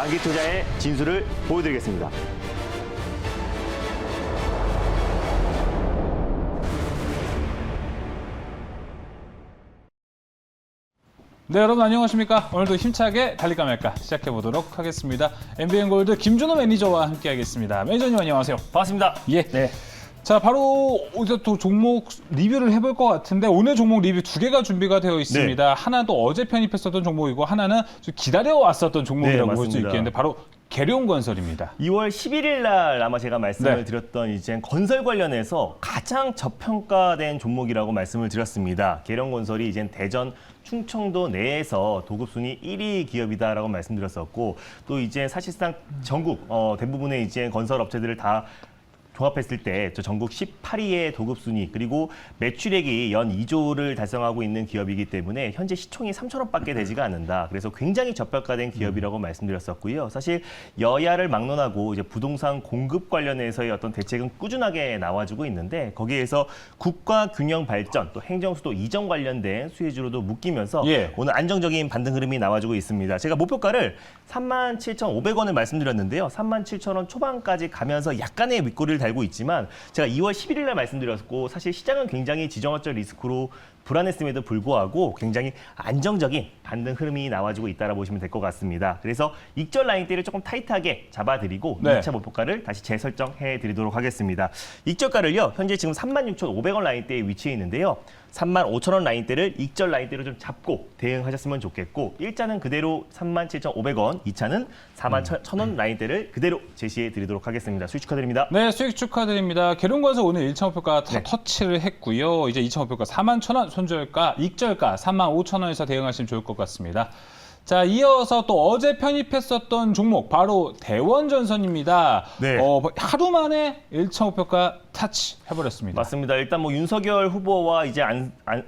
장기 투자의 진수를 보여드리겠습니다. 네, 여러분 안녕하십니까? 오늘도 힘차게 달릴까 말까 시작해보도록 하겠습니다. MBN골드 김준호 매니저와 함께하겠습니다. 매니저님 안녕하세요. 반갑습니다. 예. 네. 자, 바로 이제 또 종목 리뷰를 해볼 것 같은데 오늘 종목 리뷰 두 개가 준비가 되어 있습니다. 하나도 어제 편입했었던 종목이고 하나는 좀 기다려왔었던 종목이라고 볼 수 있겠는데 바로 계룡건설입니다. 2월 11일 날 아마 제가 말씀을 드렸던 이제 건설 관련해서 가장 저평가된 종목이라고 말씀을 드렸습니다. 계룡건설이 이제 대전 충청도 내에서 도급순위 1위 기업이다라고 말씀드렸었고 또 이제 사실상 전국 대부분의 이제 건설 업체들을 다 종합했을 때 저 전국 18위의 도급 순위 그리고 매출액이 연 2조를 달성하고 있는 기업이기 때문에 현재 시총이 3천억밖에 되지가 않는다. 그래서 굉장히 저평가된 기업이라고 말씀드렸었고요. 사실 여야를 막론하고 이제 부동산 공급 관련해서의 어떤 대책은 꾸준하게 나와주고 있는데 거기에서 국가 균형 발전 또 행정수도 이전 관련된 수혜주로도 묶이면서 오늘 안정적인 반등 흐름이 나와주고 있습니다. 제가 목표가를 37,500원을 말씀드렸는데요. 37,000원 초반까지 가면서 약간의 윗골을 달고 있지만 제가 2월 11일 날 말씀드렸고 사실 시장은 굉장히 지정학적 리스크로 불안했음에도 불구하고 굉장히 안정적인 반등 흐름이 나와주고 있다고 보시면 될 것 같습니다. 그래서 익절 라인대를 조금 타이트하게 잡아드리고 2차 목표가를 다시 재설정해 드리도록 하겠습니다. 익절가를요. 현재 지금 36,500원 라인대에 위치해 있는데요. 35,000원 라인대를 익절 라인대로 좀 잡고 대응하셨으면 좋겠고 1차는 그대로 37,500원, 2차는 41,000원 라인대를 그대로 제시해 드리도록 하겠습니다. 수익 축하드립니다. 네, 수익 축하드립니다. 계룡건설 오늘 1차 목표가 다 터치를 했고요. 이제 2차 목표가 41,000원, 손절가, 익절가 35,000원에서 대응하시면 좋을 것 같습니다. 자, 이어서 또 어제 편입했었던 종목 바로 대원전선입니다. 하루 만에 1차 목표가 타치 해버렸습니다. 맞습니다. 일단 뭐 윤석열 후보와 이제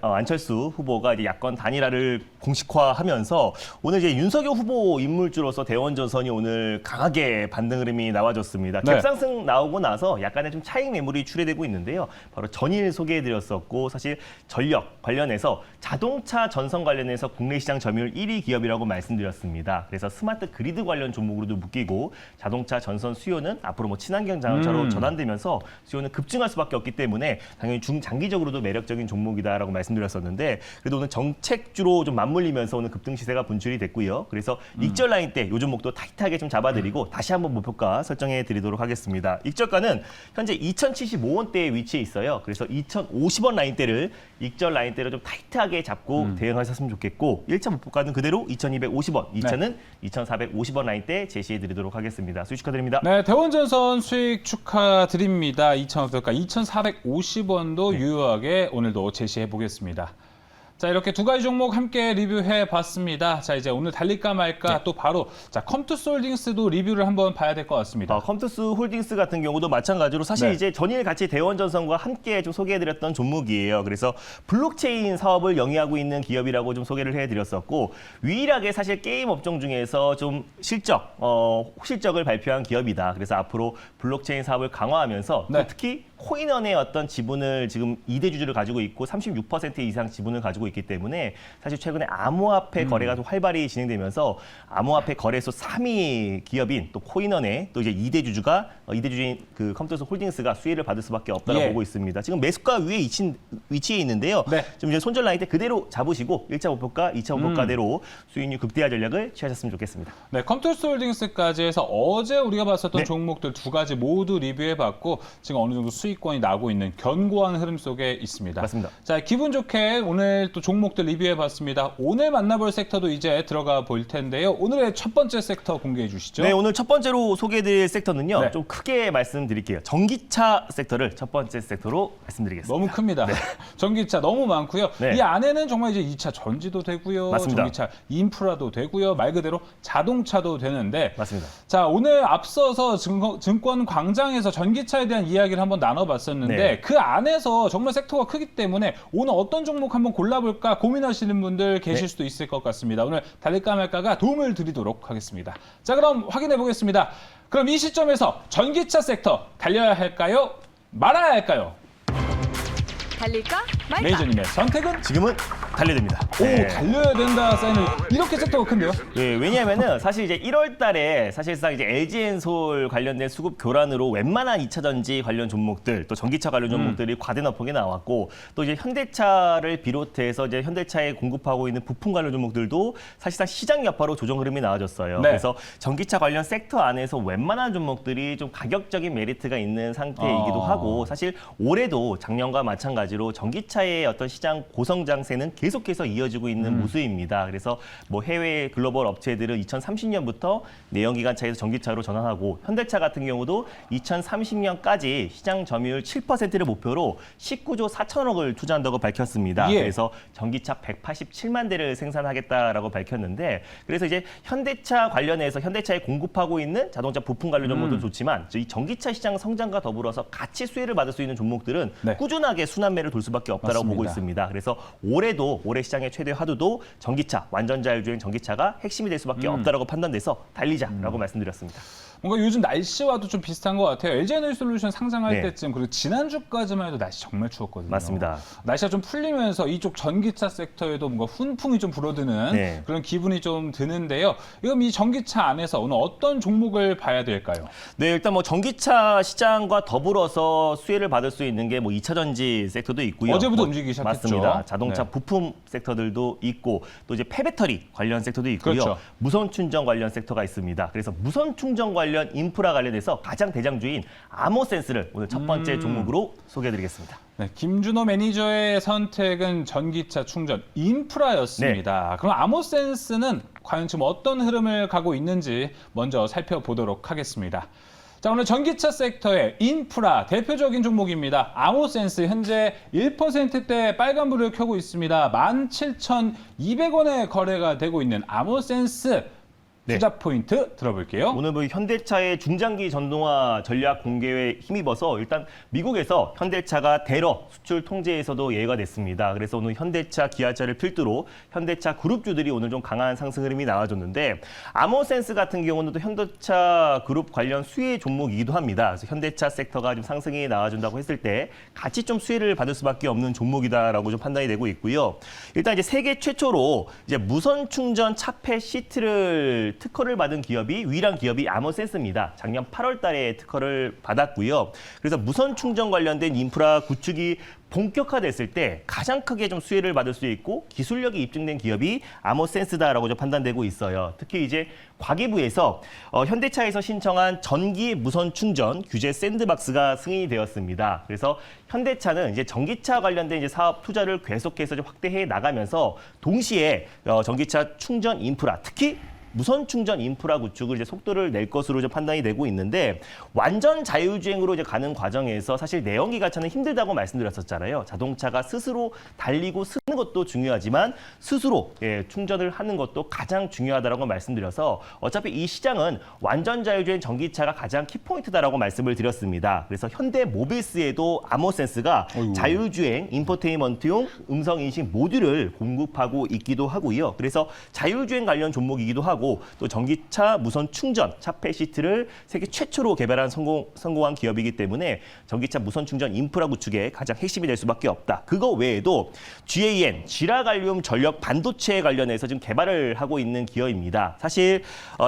안철수 후보가 이제 야권 단일화를 공식화하면서 오늘 이제 윤석열 후보 인물주로서 대원전선이 오늘 강하게 반등 흐름이 나와줬습니다. 갭상승 나오고 나서 약간의 좀 차익 매물이 출회되고 있는데요. 바로 전일 소개해드렸었고 사실 전력 관련해서 자동차 전선 관련해서 국내 시장 점유율 1위 기업이라고 말씀드렸습니다. 그래서 스마트 그리드 관련 종목으로도 묶이고 자동차 전선 수요는 앞으로 뭐 친환경 자동차로 전환되면서 수요는 급증할 수밖에 없기 때문에 당연히 중장기적으로도 매력적인 종목이다라고 말씀드렸었는데 그래도 오늘 정책주로 좀 맞물리면서 오늘 급등 시세가 분출이 됐고요. 그래서 익절 라인 때 요 종목도 타이트하게 좀 잡아드리고 다시 한번 목표가 설정해 드리도록 하겠습니다. 익절가는 현재 2,075원대에 위치해 있어요. 그래서 2,050원 라인대를 익절 라인대로 좀 타이트하게 잡고 대응하셨으면 좋겠고 1차 목표가는 그대로 2,250원, 2차는 2,450원 라인대 제시해 드리도록 하겠습니다. 수익 축하드립니다. 네, 대원전선 수익 축하드립니다. 2차 목표가 2,450원도 유효하게 오늘도 제시해 보겠습니다. 자, 이렇게 두 가지 종목 함께 리뷰해 봤습니다. 자, 이제 오늘 달릴까 말까 또 바로 자, 컴투스 홀딩스도 리뷰를 한번 봐야 될 것 같습니다. 컴투스 홀딩스 같은 경우도 마찬가지로 사실 이제 전일 같이 대원전선과 함께 좀 소개해드렸던 종목이에요. 그래서 블록체인 사업을 영위하고 있는 기업이라고 좀 소개를 해드렸었고 유일하게 사실 게임 업종 중에서 좀 실적을 발표한 기업이다. 그래서 앞으로 블록체인 사업을 강화하면서 또 특히 코인원의 어떤 지분을 지금 2대 주주를 가지고 있고 36% 이상 지분을 가지고 있기 때문에 사실 최근에 암호화폐 거래가 좀 활발히 진행되면서 암호화폐 거래소 3위 기업인 또 코인원의 또 이제 2대 주주가 2대 주주인 그 컴투스 홀딩스가 수혜를 받을 수밖에 없다고 보고 있습니다. 지금 매수가 위에 위치해 있는데요. 좀 이제 손절 라인 때 그대로 잡으시고 1차 목표가, 2차 목표가대로 수익률 극대화 전략을 취하셨으면 좋겠습니다. 네, 컴투스 홀딩스까지 해서 어제 우리가 봤었던 종목들 두 가지 모두 리뷰해봤고 지금 어느 정도 수익권이 나고 있는 견고한 흐름 속에 있습니다. 맞습니다. 자, 기분 좋게 오늘 또 종목들 리뷰해봤습니다. 오늘 만나볼 섹터도 이제 들어가 볼 텐데요. 오늘의 첫 번째 섹터 공개해 주시죠. 네, 오늘 첫 번째로 소개해드릴 섹터는요. 좀 크게 말씀드릴게요. 전기차 섹터를 첫 번째 섹터로 말씀드리겠습니다. 너무 큽니다. 전기차 너무 많고요. 이 안에는 정말 이제 2차 전지도 되고요. 맞습니다. 전기차 인프라도 되고요. 말 그대로 자동차도 되는데 맞습니다. 자, 오늘 앞서서 증권 광장에서 전기차에 대한 이야기를 한번 나눠봤었는데 그 안에서 정말 섹터가 크기 때문에 오늘 어떤 종목 한번 골라볼까 고민하시는 분들 계실 수도 있을 것 같습니다. 오늘 달릴까 말까가 도움을 드리도록 하겠습니다. 자, 그럼 확인해 보겠습니다. 그럼 이 시점에서 전기차 섹터 달려야 할까요? 말아야 할까요? 달릴까 말까? 매니저님의 선택은? 지금은 달려듭니다. 오, 달려야 된다 사인은 이렇게 섹터가 큰데요? 예, 왜냐하면은 사실 이제 1월 달에 사실상 이제 LG엔솔 관련된 수급 교란으로 웬만한 2차 전지 관련 종목들 또 전기차 관련 종목들이 과대납폭에 나왔고 또 이제 현대차를 비롯해서 이제 현대차에 공급하고 있는 부품 관련 종목들도 사실상 시장 여파로 조정 흐름이 나와졌어요. 네. 그래서 전기차 관련 섹터 안에서 웬만한 종목들이 좀 가격적인 메리트가 있는 상태이기도 하고 사실 올해도 작년과 마찬가지로 전기차의 어떤 시장 고성장세는 계속해서 이어지고 있는 모습입니다. 그래서 뭐 해외 글로벌 업체들은 2030년부터 내연기관차에서 전기차로 전환하고 현대차 같은 경우도 2030년까지 시장 점유율 7%를 목표로 19조 4천억을 투자한다고 밝혔습니다. 예. 그래서 전기차 187만 대를 생산하겠다라고 밝혔는데 그래서 이제 현대차 관련해서 현대차에 공급하고 있는 자동차 부품 관련 종목도 좋지만 이 전기차 시장 성장과 더불어서 같이 수혜를 받을 수 있는 종목들은 네. 꾸준하게 순환매를 돌 수밖에 없다라고 보고 맞습니다. 있습니다. 그래서 올해도 올해 시장의 최대 화두도 전기차, 완전 자율주행 전기차가 핵심이 될 수밖에 없다라고 판단돼서 달리자라고 말씀드렸습니다. 뭔가 요즘 날씨와도 좀 비슷한 것 같아요. LG에너지솔루션 상장할 네. 때쯤 그리고 지난주까지만 해도 날씨 정말 추웠거든요. 맞습니다. 날씨가 좀 풀리면서 이쪽 전기차 섹터에도 뭔가 훈풍이 좀 불어드는 네. 그런 기분이 좀 드는데요. 이건 이 전기차 안에서 오늘 어떤 종목을 봐야 될까요? 네, 일단 뭐 전기차 시장과 더불어서 수혜를 받을 수 있는 게 뭐 2차 전지 섹터도 있고요. 어제부터 뭐 움직이기 시작했죠. 맞습니다. 자동차 네. 부품 섹터들도 있고 또 이제 폐배터리 관련 섹터도 있고요. 그렇죠. 무선 충전 관련 섹터가 있습니다. 그래서 무선 충전 관련 인프라 관련해서 가장 대장주인 아모센스를 오늘 첫 번째 종목으로 소개해드리겠습니다. 네, 김준호 매니저의 선택은 전기차 충전 인프라였습니다. 그럼 아모센스는 과연 지금 어떤 흐름을 가고 있는지 먼저 살펴보도록 하겠습니다. 자, 오늘 전기차 섹터의 인프라 대표적인 종목입니다. 아모센스 현재 1%대 빨간불을 켜고 있습니다. 17,200원에 거래가 되고 있는 아모센스 네. 투자 포인트 들어볼게요. 오늘 뭐 현대차의 중장기 전동화 전략 공개에 힘입어서 일단 미국에서 현대차가 대러 수출 통제에서도 예외가 됐습니다. 그래서 오늘 현대차, 기아차를 필두로 현대차 그룹주들이 오늘 좀 강한 상승 흐름이 나와줬는데 아모센스 같은 경우는 또 현대차 그룹 관련 수혜 종목이기도 합니다. 그래서 현대차 섹터가 좀 상승이 나와준다고 했을 때 같이 좀 수혜를 받을 수밖에 없는 종목이다라고 좀 판단이 되고 있고요. 일단 이제 세계 최초로 이제 무선 충전 차폐 시트를 특허를 받은 기업이 유일한 기업이 아모센스입니다. 작년 8월 달에 특허를 받았고요. 그래서 무선 충전 관련된 인프라 구축이 본격화됐을 때 가장 크게 좀 수혜를 받을 수 있고 기술력이 입증된 기업이 아모센스다라고 좀 판단되고 있어요. 특히 이제 과기부에서 현대차에서 신청한 전기 무선 충전 규제 샌드박스가 승인이 되었습니다. 그래서 현대차는 이제 전기차 관련된 이제 사업 투자를 계속해서 좀 확대해 나가면서 동시에 전기차 충전 인프라 특히 무선 충전 인프라 구축을 이제 속도를 낼 것으로 판단이 되고 있는데 완전 자율주행으로 이제 가는 과정에서 사실 내연기관차는 힘들다고 말씀드렸었잖아요. 자동차가 스스로 달리고 쓰는 것도 중요하지만 스스로 충전을 하는 것도 가장 중요하다고 말씀드려서 어차피 이 시장은 완전 자율주행 전기차가 가장 키포인트다라고 말씀을 드렸습니다. 그래서 현대 모빌스에도 아모센스가 자율주행 인포테인먼트용 음성인식 모듈을 공급하고 있기도 하고요. 그래서 자율주행 관련 종목이기도 하고 또 전기차 무선 충전 차폐 시트를 세계 최초로 개발한 성공한 기업이기 때문에 전기차 무선 충전 인프라 구축에 가장 핵심이 될 수밖에 없다. 그거 외에도 GAN, 지라갈륨 전력 반도체 관련해서 지금 개발을 하고 있는 기업입니다. 사실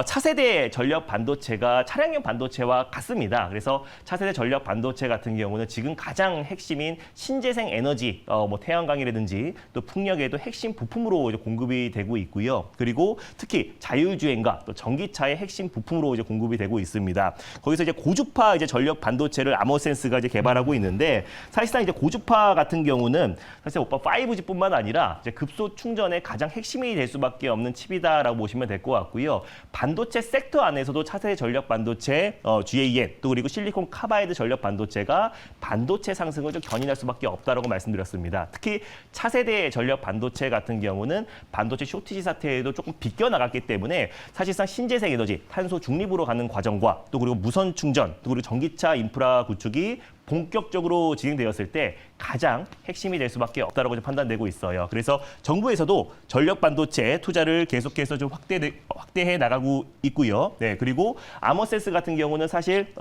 차세대 전력 반도체가 차량용 반도체와 같습니다. 그래서 차세대 전력 반도체 같은 경우는 지금 가장 핵심인 신재생 에너지, 뭐 태양광이라든지 또 풍력에도 핵심 부품으로 이제 공급이 되고 있고요. 그리고 특히 자율주행과 또 전기차의 핵심 부품으로 이제 공급이 되고 있습니다. 거기서 이제 고주파 이제 전력 반도체를 아모센스가 이제 개발하고 있는데 사실상 이제 고주파 같은 경우는 사실 오빠 5G뿐만 아니라 이제 급소 충전의 가장 핵심이 될 수밖에 없는 칩이다라고 보시면 될 것 같고요. 반도체 섹터 안에서도 차세대 전력 반도체, GAN 또 그리고 실리콘 카바이드 전력 반도체가 반도체 상승을 좀 견인할 수밖에 없다라고 말씀드렸습니다. 특히 차세대 전력 반도체 같은 경우는 반도체 쇼티지 사태에도 조금 비껴나갔기 때문에 사실상 신재생 에너지, 탄소 중립으로 가는 과정과 또 그리고 무선 충전, 또 그리고 전기차 인프라 구축이 본격적으로 진행되었을 때 가장 핵심이 될 수밖에 없다라고 판단되고 있어요. 그래서 정부에서도 전력 반도체 투자를 계속해서 좀 확대해 나가고 있고요. 네, 그리고 아모센스 같은 경우는 사실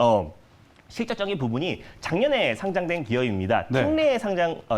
실적적인 부분이 작년에 상장된 기업입니다. 네.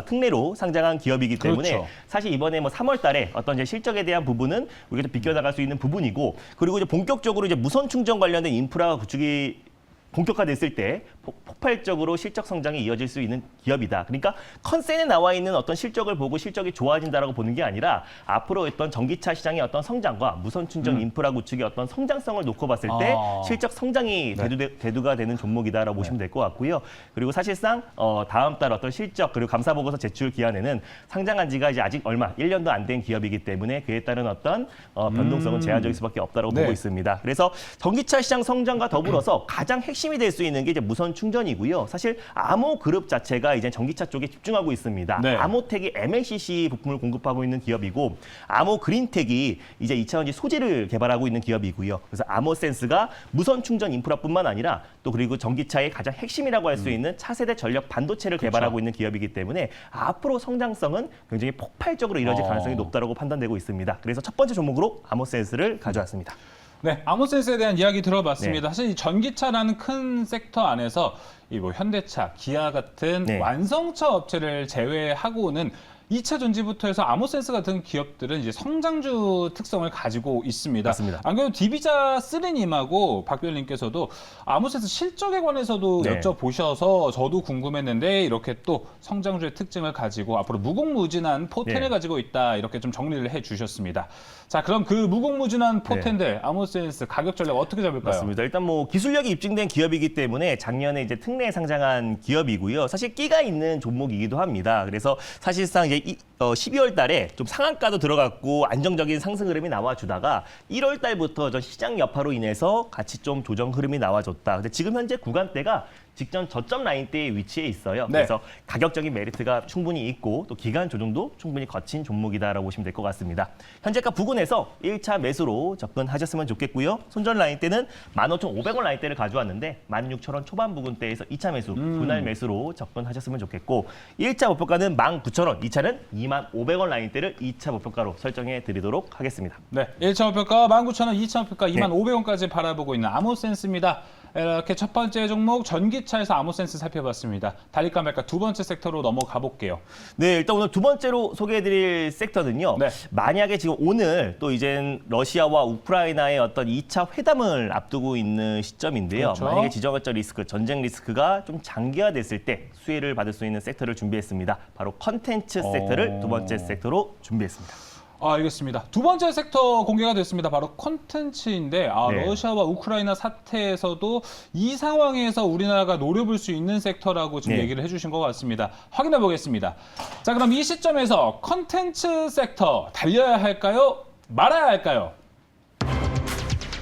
특례로 상장한 기업이기 때문에 그렇죠. 사실 이번에 뭐 3월 달에 어떤 이제 실적에 대한 부분은 우리가 좀 비껴나갈 수 있는 부분이고, 그리고 이제 본격적으로 이제 무선 충전 관련된 인프라 구축이 본격화됐을 때 폭발적으로 실적 성장이 이어질 수 있는 기업이다. 그러니까 컨센에 나와 있는 어떤 실적을 보고 실적이 좋아진다라고 보는 게 아니라 앞으로 어떤 전기차 시장의 어떤 성장과 무선 충전 인프라 구축의 어떤 성장성을 놓고 봤을 때 실적 성장이 대두가 되는 종목이다라고 보시면 될 것 같고요. 그리고 사실상 다음 달 어떤 실적 그리고 감사 보고서 제출 기한에는 상장한 지가 이제 아직 얼마 1년도 안 된 기업이기 때문에 그에 따른 어떤 변동성은 제한적일 수밖에 없다라고 보고 있습니다. 그래서 전기차 시장 성장과 더불어서 가장 핵심이 될 수 있는 게 이제 무선 충전이고요. 사실 아모 그룹 자체가 이제 전기차 쪽에 집중하고 있습니다. 네. 아모텍이 MLCC 부품을 공급하고 있는 기업이고, 아모 그린텍이 이제 2차전지 소재를 개발하고 있는 기업이고요. 그래서 아모센스가 무선 충전 인프라뿐만 아니라 또 그리고 전기차의 가장 핵심이라고 할 수 있는 차세대 전력 반도체를 개발하고 있는 기업이기 때문에 앞으로 성장성은 굉장히 폭발적으로 이뤄질 가능성이 높다고 판단되고 있습니다. 그래서 첫 번째 종목으로 아모센스를 가져왔습니다. 네, 아모센스에 대한 이야기 들어봤습니다. 사실 이 전기차라는 큰 섹터 안에서 이 뭐 현대차, 기아 같은 완성차 업체를 제외하고는 2차 전지부터 해서 아모센스 같은 기업들은 이제 성장주 특성을 가지고 있습니다. 맞습니다. 안 그래도 디비자 3님하고 박별님께서도 아모센스 실적에 관해서도 여쭤보셔서 저도 궁금했는데 이렇게 또 성장주의 특징을 가지고 앞으로 무궁무진한 포텐을 가지고 있다 이렇게 좀 정리를 해주셨습니다. 자, 그럼 그 무궁무진한 포텐들 아모센스 가격 전략 어떻게 잡을까요? 맞습니다. 일단 뭐 기술력이 입증된 기업이기 때문에 작년에 이제 특례에 상장한 기업이고요. 사실 끼가 있는 종목이기도 합니다. 그래서 사실상 이제 12월 달에 좀 상한가도 들어갔고 안정적인 상승 흐름이 나와주다가 1월 달부터 저 시장 여파로 인해서 같이 좀 조정 흐름이 나와줬다. 근데 지금 현재 구간대가 직전 저점 라인대에 위치해 있어요. 그래서 가격적인 메리트가 충분히 있고 또 기간 조정도 충분히 거친 종목이다라고 보시면 될 것 같습니다. 현재가 부근에서 1차 매수로 접근하셨으면 좋겠고요. 손절 라인대는 15,500원 라인대를 가져왔는데 16,000원 초반 부근대에서 2차 매수, 분할 매수로 접근하셨으면 좋겠고 1차 목표가는 19,000원, 2차는 25,000원 라인대를 2차 목표가로 설정해 드리도록 하겠습니다. 네, 1차 목표가 19,000원, 2차 목표가 25,000원까지 바라보고 있는 아모센스입니다. 이렇게 첫 번째 종목 전기차에서 아모센스 살펴봤습니다. 달릴까 말까 두 번째 섹터로 넘어가 볼게요. 네, 일단 오늘 두 번째로 소개해드릴 섹터는요. 만약에 지금 오늘 또 이제 러시아와 우크라이나의 어떤 2차 회담을 앞두고 있는 시점인데요. 만약에 지정학적 리스크, 전쟁 리스크가 좀 장기화됐을 때 수혜를 받을 수 있는 섹터를 준비했습니다. 바로 컨텐츠 섹터를 두 번째 섹터로 준비했습니다. 알겠습니다. 두 번째 섹터 공개가 됐습니다. 바로 콘텐츠인데 러시아와 우크라이나 사태에서도 이 상황에서 우리나라가 노려볼 수 있는 섹터라고 지금 얘기를 해주신 것 같습니다. 확인해 보겠습니다. 자, 그럼 이 시점에서 콘텐츠 섹터 달려야 할까요? 말아야 할까요?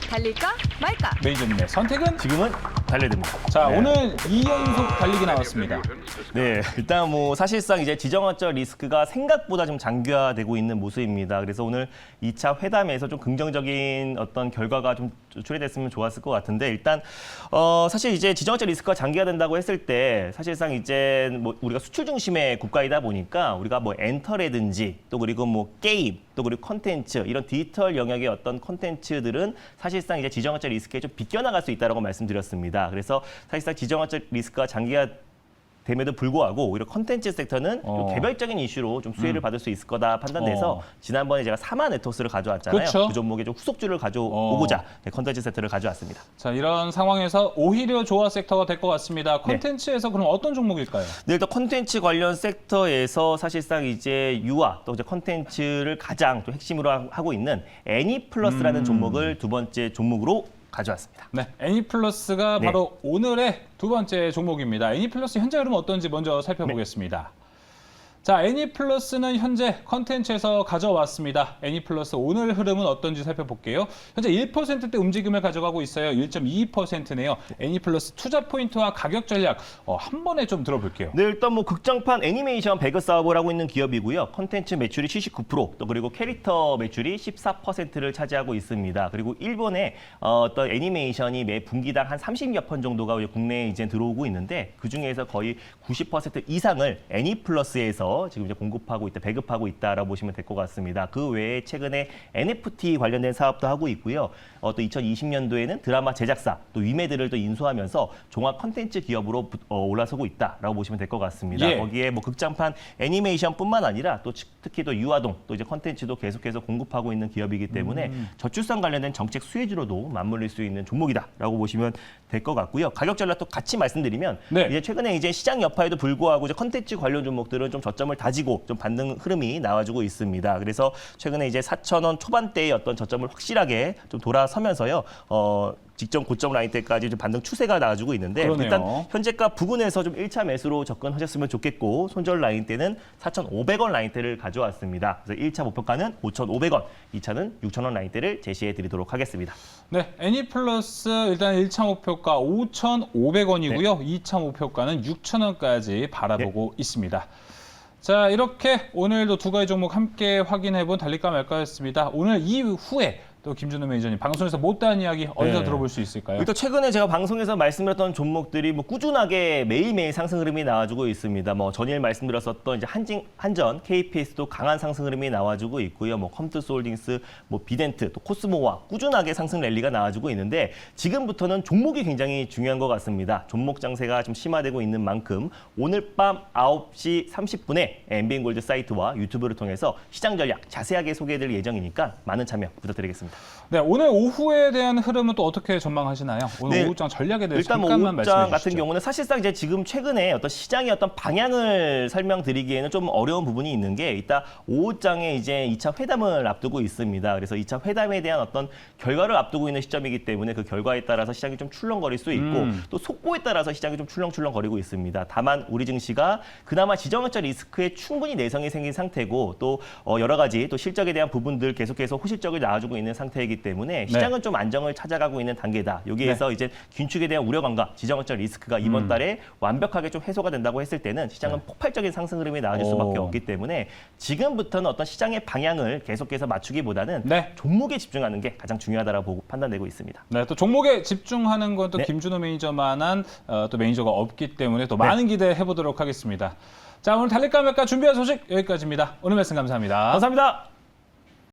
달릴까 말까? 매니저님의 선택은? 지금은 달려야 됩니다. 자, 오늘 2연속 달리기 나왔습니다. 네, 일단 뭐 사실상 이제 지정학적 리스크가 생각보다 좀 장기화되고 있는 모습입니다. 그래서 오늘 2차 회담에서 좀 긍정적인 어떤 결과가 좀 초래됐으면 좋았을 것 같은데 일단 사실 이제 지정학적 리스크가 장기화된다고 했을 때 사실상 이제 뭐 우리가 수출 중심의 국가이다 보니까 우리가 뭐 엔터라든지 또 그리고 뭐 게임 또 그리고 콘텐츠 이런 디지털 영역의 어떤 콘텐츠들은 사실상 이제 지정학적 리스크에 좀 비껴나갈 수 있다라고 말씀드렸습니다. 그래서 사실상 지정학적 리스크가 장기화 됨에도 불구하고 오히려 컨텐츠 섹터는 좀 개별적인 이슈로 좀 수혜를 받을 수 있을 거다 판단돼서 지난번에 제가 사마 네트워크스를 가져왔잖아요. 그 종목에 좀 후속주를 가져오고자 컨텐츠 섹터를 가져왔습니다. 자, 이런 상황에서 오히려 조화 섹터가 될 것 같습니다. 컨텐츠에서 그럼 어떤 종목일까요? 네, 일단 컨텐츠 관련 섹터에서 사실상 이제 유아 또 이제 컨텐츠를 가장 또 핵심으로 하고 있는 애니플러스라는 종목을 두 번째 종목으로 가져왔습니다. 네, 애니플러스가 바로 오늘의 두 번째 종목입니다. 애니플러스 현재 흐름 어떤지 먼저 살펴보겠습니다. 자, 애니플러스는 현재 컨텐츠에서 가져왔습니다. 애니플러스 오늘 흐름은 어떤지 살펴볼게요. 현재 1%대 움직임을 가져가고 있어요. 1.22%네요. 애니플러스 투자 포인트와 가격 전략 한 번에 좀 들어볼게요. 네, 일단 뭐 극장판 애니메이션 배그 사업을 하고 있는 기업이고요. 컨텐츠 매출이 79%, 또 그리고 캐릭터 매출이 14%를 차지하고 있습니다. 그리고 일본의 어떤 애니메이션이 매 분기당 한 30여 편 정도가 국내에 이제 들어오고 있는데 그 중에서 거의 90% 이상을 애니플러스에서 계속해서 지금 이제 공급하고 있다, 배급하고 있다라고 보시면 될 것 같습니다. 그 외에 최근에 NFT 관련된 사업도 하고 있고요. 또 2020년도에는 드라마 제작사, 또 위메드를 또 인수하면서 종합 컨텐츠 기업으로 올라서고 있다라고 보시면 될 것 같습니다. 예. 거기에 뭐 극장판 애니메이션뿐만 아니라 또 특히 또 유아동, 또 이제 컨텐츠도 계속해서 공급하고 있는 기업이기 때문에 저출산 관련된 정책 수혜주로도 맞물릴 수 있는 종목이다라고 보시면 될 것 같고요. 가격 전략도 같이 말씀드리면 네. 이제 최근에 이제 시장 여파에도 불구하고 이제 컨텐츠 관련 종목들은 좀 저점을 다지고 좀 반등 흐름이 나와주고 있습니다. 그래서 최근에 이제 4,000원 초반대의 어떤 저점을 확실하게 좀 돌아서면서요. 직전 고점 라인 때까지 좀 반등 추세가 나와주고 있는데 그러네요. 일단 현재가 부근에서 좀 1차 매수로 접근하셨으면 좋겠고 손절 라인 때는 4,500원 라인대를 가져왔습니다. 그래서 1차 목표가는 5,500원, 2차는 6,000원 라인대를 제시해 드리도록 하겠습니다. 네, 애니플러스 일단 1차 목표가 5,500원이고요. 2차 목표가는 6,000원까지 바라보고 있습니다. 자, 이렇게 오늘도 두 가지 종목 함께 확인해본 달릴까 말까였습니다. 오늘 이후에 또 김준호 매니저님 방송에서 못다한 이야기 어디서 네. 들어볼 수 있을까요? 또 최근에 제가 방송에서 말씀드렸던 종목들이 뭐 꾸준하게 매일매일 상승 흐름이 나와주고 있습니다. 뭐 전일 말씀드렸었던 이제 한전, KPS도 강한 상승 흐름이 나와주고 있고요. 뭐 컴투스홀딩스, 뭐 비덴트, 또 코스모와 꾸준하게 상승 랠리가 나와주고 있는데 지금부터는 종목이 굉장히 중요한 것 같습니다. 종목 장세가 좀 심화되고 있는 만큼 오늘 밤 9시 30분에 MBN골드 사이트와 유튜브를 통해서 시장 전략 자세하게 소개해드릴 예정이니까 많은 참여 부탁드리겠습니다. 네, 오늘 오후에 대한 흐름은 또 어떻게 전망하시나요? 오늘 네, 오후장 전략에 대해서 일단 뭐 잠깐만 말씀해 오후장 주시죠. 같은 경우는 사실상 이제 지금 최근에 어떤 시장의 어떤 방향을 설명드리기에는 좀 어려운 부분이 있는 게 이따 오후장에 이제 2차 회담을 앞두고 있습니다. 그래서 2차 회담에 대한 어떤 결과를 앞두고 있는 시점이기 때문에 그 결과에 따라서 시장이 좀 출렁거릴 수 있고 또 속보에 따라서 시장이 좀 출렁출렁거리고 있습니다. 다만 우리 증시가 그나마 지정학적 리스크에 충분히 내성이 생긴 상태고 또 여러 가지 또 실적에 대한 부분들 계속해서 호실적을 나와주고 있는 상태이기 때문에 시장은 좀 안정을 찾아가고 있는 단계다. 여기에서 이제 긴축에 대한 우려감과 지정학적 리스크가 이번 달에 완벽하게 좀 해소가 된다고 했을 때는 시장은 폭발적인 상승 흐름이 나와줄 수밖에 없기 때문에 지금부터는 어떤 시장의 방향을 계속해서 맞추기보다는 종목에 집중하는 게 가장 중요하다고 판단되고 있습니다. 네, 또 종목에 집중하는 건 또 네. 김준호 매니저만한 또 매니저가 없기 때문에 또 많은 기대해 보도록 하겠습니다. 자, 오늘 달릴까 말까 준비한 소식 여기까지입니다. 오늘 말씀 감사합니다. 감사합니다.